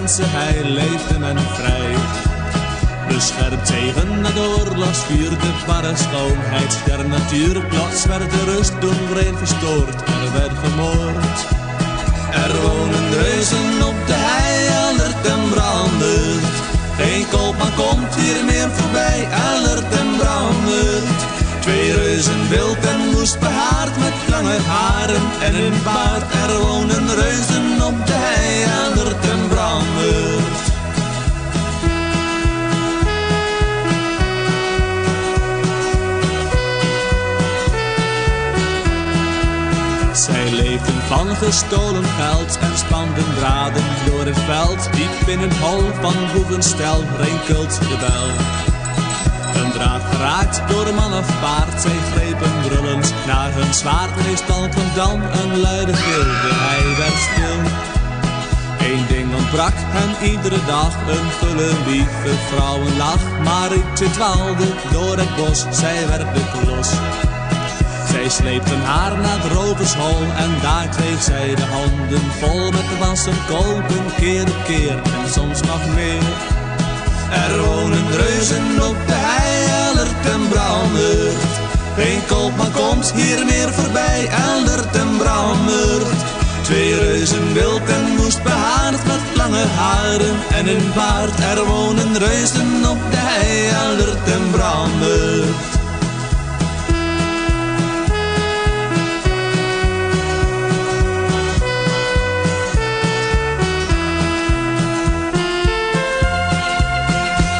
mensen, hij leefde men vrij. Beschermd tegen het oorlogsvuur, de barre schoonheid der natuur. Plots werd de rust door vreemd verstoord, er werd gemoord. Er wonen reuzen op de hei, alert en brandert. Geen koopman komt hier meer voorbij, alert en brandert. Twee reuzen wild en woest behaard, met lange haren en een baard. Er wonen reuzen op de hei, alert en brandert. Zij leefden van gestolen geld en spanden draden door het veld. Diep in een hol van boevenstel rinkelt de bel. Een draad geraakt door man of paard, zij grepen brullend naar hun zwaard. Meestal kwam dan een luide gil, de hei werd stil. Eén ding ontbrak hen iedere dag, een gulle lieve vrouwenlach. Maar Rietje dwaalde door het bos, zij werd de klos. Zij sleepten haar naar het rovershol en daar kreeg zij de handen vol met wassen, koken, keer op keer en soms nog meer. Er wonen reuzen op de hei, alert en brandert. Geen koopman komt hier meer voorbij, alert en brandert. Twee reuzen wild en woest behaard, met lange haren en een baard. Er wonen reuzen op de hei, alert en brandert.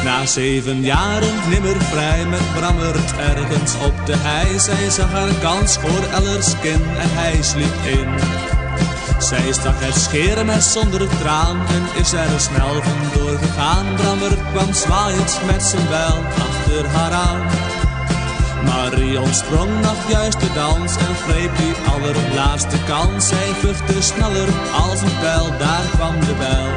Na 7 jaren nimmer vrij met Brammert ergens op de hei. Zij zag haar kans voor Ellerskin en hij sliep in. Zij stak het scheermes zonder traan en is er snel vandoor gegaan. Brammert kwam zwaaiend met zijn bijl achter haar aan. Marion sprong nog juist de dans en greep die allerlaatste kans. Zij vluchtte sneller als een pijl, daar kwam de bijl.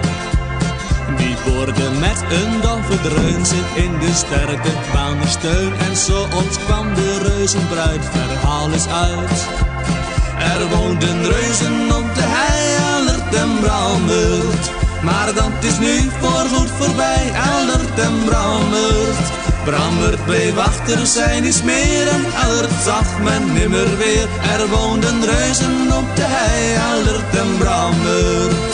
Die boorde met een doffe dreun zich in de sterke steun. En zo ontkwam de reuzenbruid, verhaal is uit. Er woonden reuzen op de hei, alert en brandert. Maar dat is nu voorgoed voorbij, alert en brandert. Brammert bleef achter zijn is meer en alert zag men nimmer weer. Er woonden reuzen op de hei, alert en brandert.